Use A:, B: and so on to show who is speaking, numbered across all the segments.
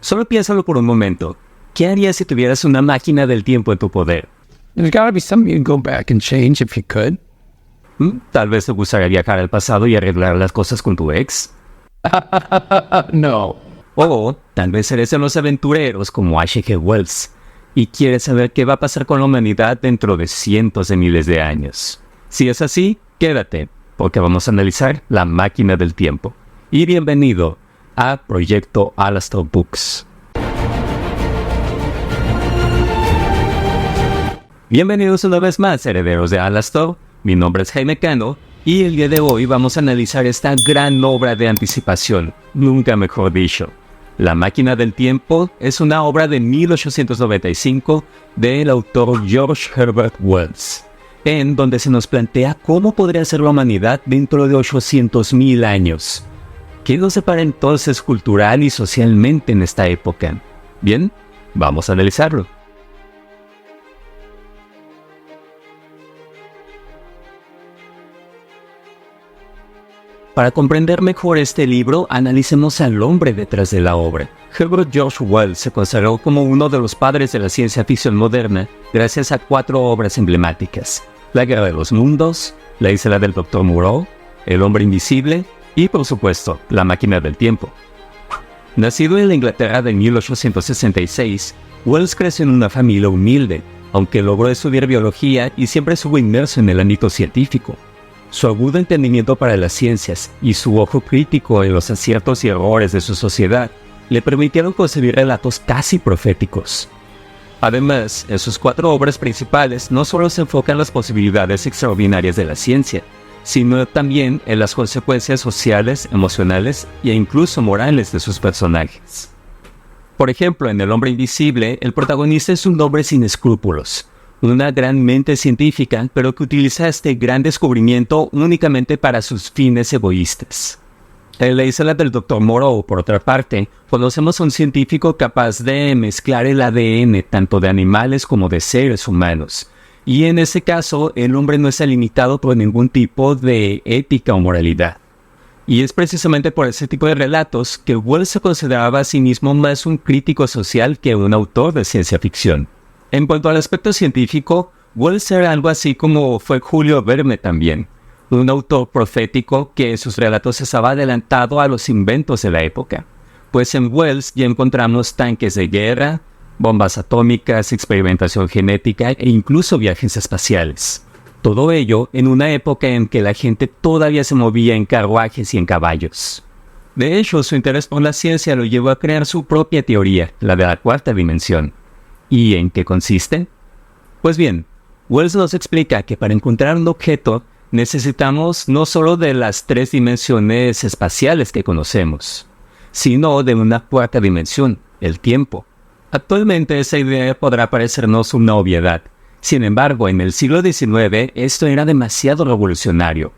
A: Solo piénsalo por un momento. ¿Qué harías si tuvieras una máquina del tiempo en tu poder?
B: There's got to be something you can go back and change if you could.
A: Tal vez te gustaría viajar al pasado y arreglar las cosas con tu ex.
B: No.
A: O tal vez eres de los aventureros como H.G. Wells y quieres saber qué va a pasar con la humanidad dentro de cientos de miles de años. Si es así, quédate, porque vamos a analizar la máquina del tiempo. Y bienvenido a Proyecto Alastor Books. Bienvenidos una vez más, herederos de Alastor. Mi nombre es Jaime Cano y el día de hoy vamos a analizar esta gran obra de anticipación, nunca mejor dicho. La máquina del tiempo es una obra de 1895 del autor George Herbert Wells, en donde se nos plantea cómo podría ser la humanidad dentro de 800,000 años. ¿Qué nos separa entonces cultural y socialmente en esta época? Bien, vamos a analizarlo. Para comprender mejor este libro, analicemos al hombre detrás de la obra. Herbert George Wells se consagró como uno de los padres de la ciencia ficción moderna gracias a 4 obras emblemáticas: La Guerra de los Mundos, La Isla del Dr. Moreau, El Hombre Invisible y, por supuesto, La Máquina del Tiempo. Nacido en la Inglaterra de 1866, Wells creció en una familia humilde, aunque logró estudiar biología y siempre estuvo inmerso en el ámbito científico. Su agudo entendimiento para las ciencias y su ojo crítico en los aciertos y errores de su sociedad le permitieron concebir relatos casi proféticos. Además, en sus 4 obras principales no solo se enfocan en las posibilidades extraordinarias de la ciencia, sino también en las consecuencias sociales, emocionales e incluso morales de sus personajes. Por ejemplo, en El Hombre Invisible, el protagonista es un hombre sin escrúpulos, una gran mente científica, pero que utiliza este gran descubrimiento únicamente para sus fines egoístas. En La Isla del Dr. Moreau, por otra parte, conocemos a un científico capaz de mezclar el ADN tanto de animales como de seres humanos. Y en ese caso, el hombre no está limitado por ningún tipo de ética o moralidad. Y es precisamente por ese tipo de relatos que Wells se consideraba a sí mismo más un crítico social que un autor de ciencia ficción. En cuanto al aspecto científico, Wells era algo así como fue Julio Verne también, un autor profético que en sus relatos estaba adelantado a los inventos de la época. Pues en Wells ya encontramos tanques de guerra, bombas atómicas, experimentación genética e incluso viajes espaciales. Todo ello en una época en que la gente todavía se movía en carruajes y en caballos. De hecho, su interés por la ciencia lo llevó a crear su propia teoría, la de la cuarta dimensión. ¿Y en qué consiste? Pues bien, Wells nos explica que para encontrar un objeto necesitamos no solo de las 3 dimensiones espaciales que conocemos, sino de una cuarta dimensión, el tiempo. Actualmente esa idea podrá parecernos una obviedad. Sin embargo, en el siglo XIX esto era demasiado revolucionario,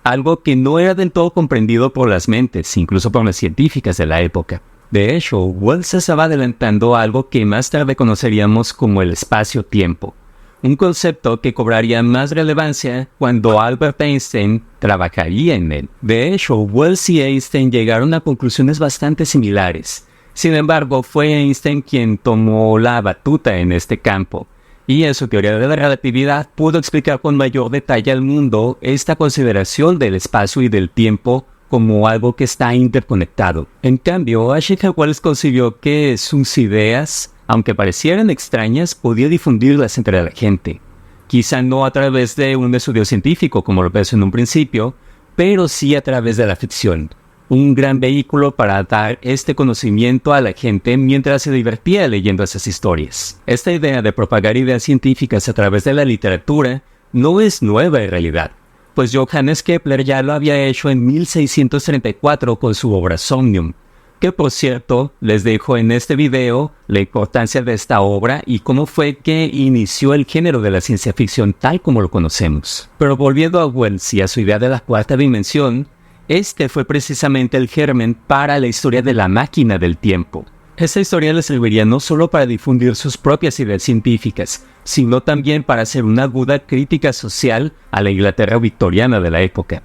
A: algo que no era del todo comprendido por las mentes, incluso por las científicas de la época. De hecho, Wells estaba adelantando algo que más tarde conoceríamos como el espacio-tiempo, un concepto que cobraría más relevancia cuando Albert Einstein trabajaría en él. De hecho, Wells y Einstein llegaron a conclusiones bastante similares. Sin embargo, fue Einstein quien tomó la batuta en este campo, y en su teoría de la relatividad pudo explicar con mayor detalle al mundo esta consideración del espacio y del tiempo como algo que está interconectado. En cambio, H.G. Wells concibió que sus ideas, aunque parecieran extrañas, podía difundirlas entre la gente. Quizá no a través de un estudio científico, como lo pensó en un principio, pero sí a través de la ficción. Un gran vehículo para dar este conocimiento a la gente mientras se divertía leyendo esas historias. Esta idea de propagar ideas científicas a través de la literatura no es nueva en realidad, pues Johannes Kepler ya lo había hecho en 1634 con su obra Somnium, que por cierto les dejo en este video la importancia de esta obra y cómo fue que inició el género de la ciencia ficción tal como lo conocemos. Pero volviendo a Wells y a su idea de la cuarta dimensión, este fue precisamente el germen para la historia de la máquina del tiempo. Esta historia le serviría no solo para difundir sus propias ideas científicas, sino también para hacer una aguda crítica social a la Inglaterra victoriana de la época.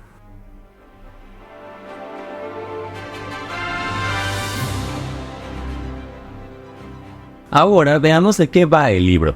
A: Ahora veamos de qué va el libro.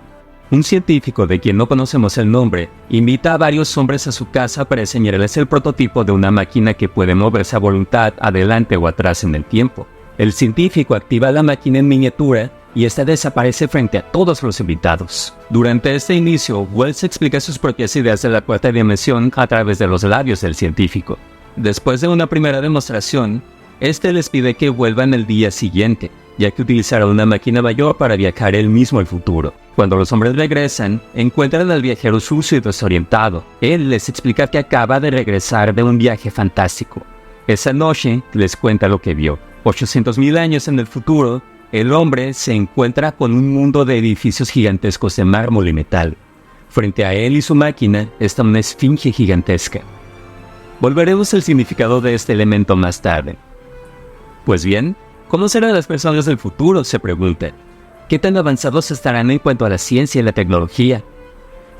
A: Un científico, de quien no conocemos el nombre, invita a varios hombres a su casa para enseñarles el prototipo de una máquina que puede moverse a voluntad adelante o atrás en el tiempo. El científico activa la máquina en miniatura y esta desaparece frente a todos los invitados. Durante este inicio, Wells explica sus propias ideas de la cuarta dimensión a través de los labios del científico. Después de una primera demostración, este les pide que vuelvan el día siguiente, ya que utilizará una máquina mayor para viajar él mismo al futuro. Cuando los hombres regresan, encuentran al viajero sucio y desorientado. Él les explica que acaba de regresar de un viaje fantástico. Esa noche les cuenta lo que vio. 800,000 años en el futuro, el hombre se encuentra con un mundo de edificios gigantescos de mármol y metal. Frente a él y su máquina está una esfinge gigantesca. Volveremos al significado de este elemento más tarde. Pues bien, ¿cómo serán las personas del futuro?, se pregunta. ¿Qué tan avanzados estarán en cuanto a la ciencia y la tecnología?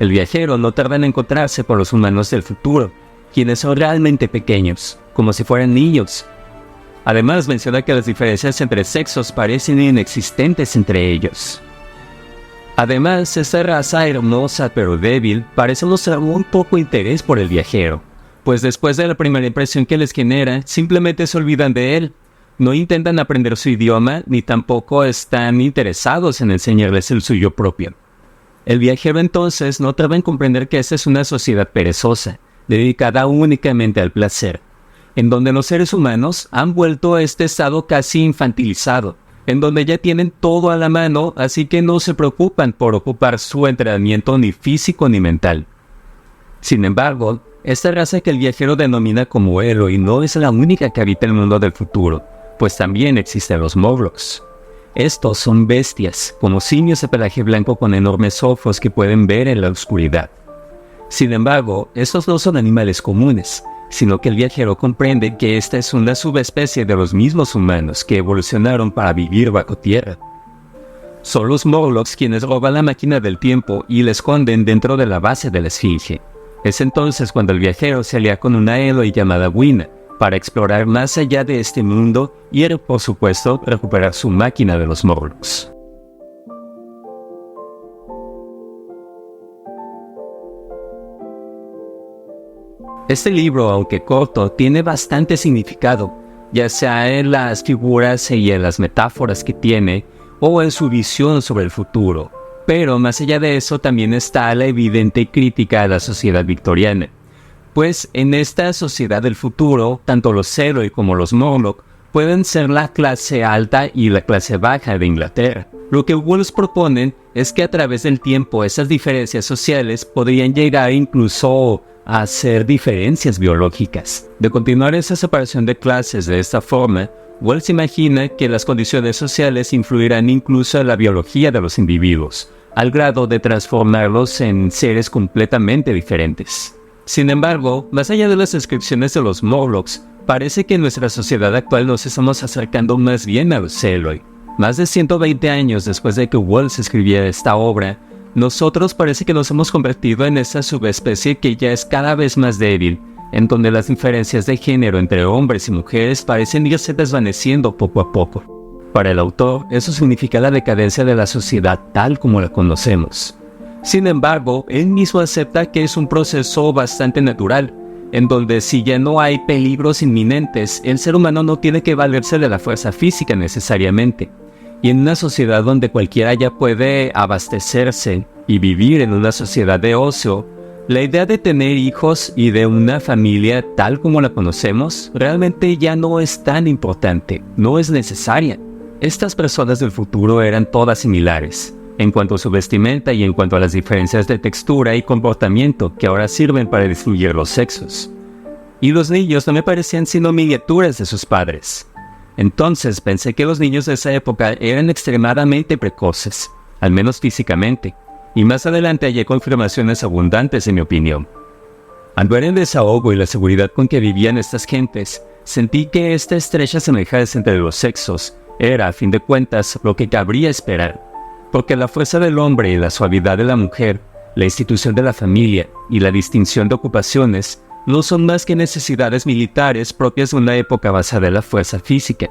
A: El viajero no tarda en encontrarse con los humanos del futuro, quienes son realmente pequeños, como si fueran niños. Además menciona que las diferencias entre sexos parecen inexistentes entre ellos. Además, esta raza hermosa pero débil parece mostrar muy poco interés por el viajero, pues después de la primera impresión que les genera, simplemente se olvidan de él. No intentan aprender su idioma, ni tampoco están interesados en enseñarles el suyo propio. El viajero entonces no tarda en comprender que esta es una sociedad perezosa, dedicada únicamente al placer, en donde los seres humanos han vuelto a este estado casi infantilizado, en donde ya tienen todo a la mano, así que no se preocupan por ocupar su entrenamiento ni físico ni mental. Sin embargo, esta raza que el viajero denomina como Eloi no es la única que habita el mundo del futuro, pues también existen los Morlocks. Estos son bestias, como simios de pelaje blanco con enormes ojos que pueden ver en la oscuridad. Sin embargo, estos no son animales comunes, sino que el viajero comprende que esta es una subespecie de los mismos humanos que evolucionaron para vivir bajo tierra. Son los Morlocks quienes roban la máquina del tiempo y la esconden dentro de la base de la esfinge. Es entonces cuando el viajero se alía con una Eloi llamada Wina, para explorar más allá de este mundo y, por supuesto, recuperar su máquina de los Morlocks. Este libro, aunque corto, tiene bastante significado, ya sea en las figuras y en las metáforas que tiene, o en su visión sobre el futuro. Pero más allá de eso también está la evidente crítica a la sociedad victoriana. Pues en esta sociedad del futuro, tanto los Eloi como los Morlock pueden ser la clase alta y la clase baja de Inglaterra. Lo que Wells propone es que a través del tiempo esas diferencias sociales podrían llegar incluso a ser diferencias biológicas. De continuar esa separación de clases de esta forma, Wells imagina que las condiciones sociales influirán incluso en la biología de los individuos, al grado de transformarlos en seres completamente diferentes. Sin embargo, más allá de las descripciones de los Morlocks, parece que en nuestra sociedad actual nos estamos acercando más bien a los Eloi. Más de 120 años después de que Wells escribiera esta obra, nosotros parece que nos hemos convertido en esa subespecie que ya es cada vez más débil, en donde las diferencias de género entre hombres y mujeres parecen irse desvaneciendo poco a poco. Para el autor, eso significa la decadencia de la sociedad tal como la conocemos. Sin embargo, él mismo acepta que es un proceso bastante natural, en donde si ya no hay peligros inminentes, el ser humano no tiene que valerse de la fuerza física necesariamente. Y en una sociedad donde cualquiera ya puede abastecerse y vivir en una sociedad de ocio, la idea de tener hijos y de una familia tal como la conocemos realmente ya no es tan importante, no es necesaria. Estas personas del futuro eran todas similares, en cuanto a su vestimenta y en cuanto a las diferencias de textura y comportamiento que ahora sirven para distinguir los sexos. Y los niños no me parecían sino miniaturas de sus padres. Entonces pensé que los niños de esa época eran extremadamente precoces, al menos físicamente, y más adelante hallé confirmaciones abundantes en mi opinión. Al ver el desahogo y la seguridad con que vivían estas gentes, sentí que esta estrecha semejanza entre los sexos era, a fin de cuentas, lo que cabría esperar, porque la fuerza del hombre y la suavidad de la mujer, la institución de la familia y la distinción de ocupaciones no son más que necesidades militares propias de una época basada en la fuerza física.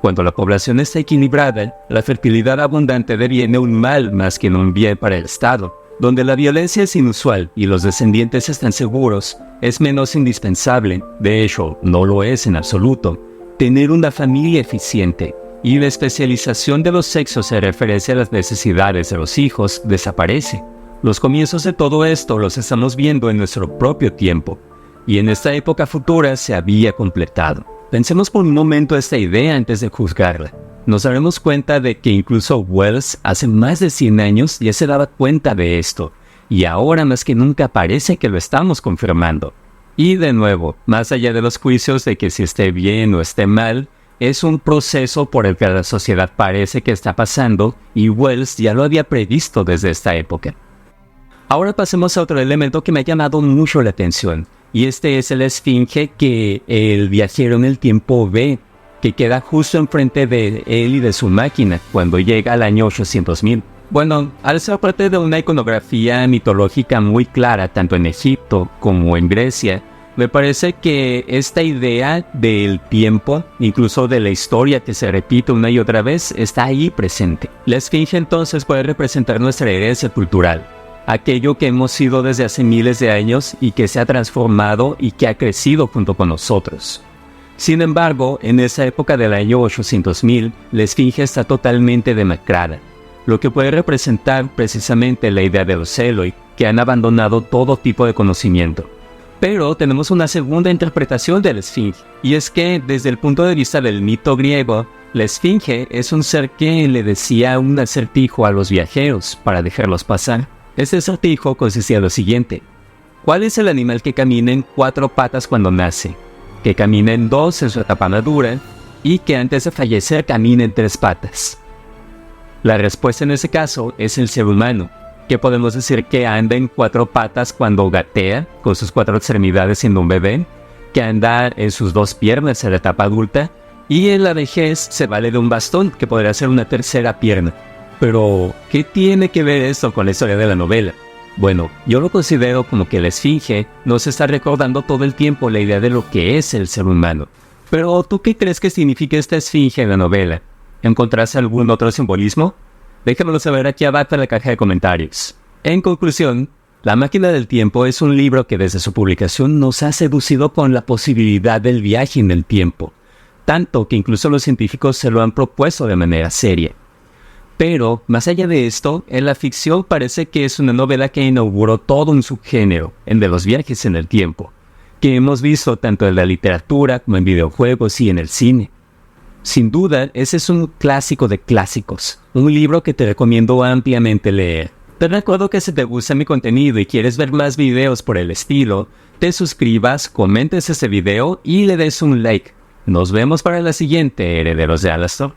A: Cuando la población está equilibrada, la fertilidad abundante deviene un mal más que un bien para el Estado. Donde la violencia es inusual y los descendientes están seguros, es menos indispensable, de hecho, no lo es en absoluto, tener una familia eficiente. Y la especialización de los sexos en referencia a las necesidades de los hijos desaparece. Los comienzos de todo esto los estamos viendo en nuestro propio tiempo, y en esta época futura se había completado. Pensemos por un momento esta idea antes de juzgarla. Nos daremos cuenta de que incluso Wells hace más de 100 años ya se daba cuenta de esto, y ahora más que nunca parece que lo estamos confirmando. Y de nuevo, más allá de los juicios de que si esté bien o esté mal, es un proceso por el que la sociedad parece que está pasando, y Wells ya lo había previsto desde esta época. Ahora pasemos a otro elemento que me ha llamado mucho la atención, y este es el esfinge que el viajero en el tiempo ve, que queda justo enfrente de él y de su máquina cuando llega al año 800.000. Bueno, al ser parte de una iconografía mitológica muy clara tanto en Egipto como en Grecia, me parece que esta idea del tiempo, incluso de la historia que se repite una y otra vez, está ahí presente. La esfinge entonces puede representar nuestra herencia cultural, aquello que hemos sido desde hace miles de años y que se ha transformado y que ha crecido junto con nosotros. Sin embargo, en esa época del año 800.000, la esfinge está totalmente demacrada, lo que puede representar precisamente la idea de los Eloi, que han abandonado todo tipo de conocimiento. Pero tenemos una segunda interpretación de la esfinge, y es que desde el punto de vista del mito griego, la esfinge es un ser que le decía un acertijo a los viajeros para dejarlos pasar. Este acertijo consistía en lo siguiente: ¿cuál es el animal que camina en 4 patas cuando nace, que camina en 2 en su etapa madura y que antes de fallecer camina en 3 patas? La respuesta en ese caso es el ser humano, que podemos decir que anda en 4 patas cuando gatea, con sus 4 extremidades siendo un bebé, que anda en sus 2 piernas en la etapa adulta, y en la vejez se vale de un bastón, que podría ser una tercera pierna. Pero, ¿qué tiene que ver esto con la historia de la novela? Bueno, yo lo considero como que la esfinge nos está recordando todo el tiempo la idea de lo que es el ser humano. Pero, ¿tú qué crees que significa esta esfinge en la novela? ¿Encontraste algún otro simbolismo? Déjamelo saber aquí abajo en la caja de comentarios. En conclusión, La máquina del tiempo es un libro que desde su publicación nos ha seducido con la posibilidad del viaje en el tiempo, tanto que incluso los científicos se lo han propuesto de manera seria. Pero, más allá de esto, en la ficción parece que es una novela que inauguró todo un subgénero, el de los viajes en el tiempo, que hemos visto tanto en la literatura como en videojuegos y en el cine. Sin duda, ese es un clásico de clásicos, un libro que te recomiendo ampliamente leer. Te recuerdo que si te gusta mi contenido y quieres ver más videos por el estilo, te suscribas, comentes este video y le des un like. Nos vemos para la siguiente, herederos de Alastor.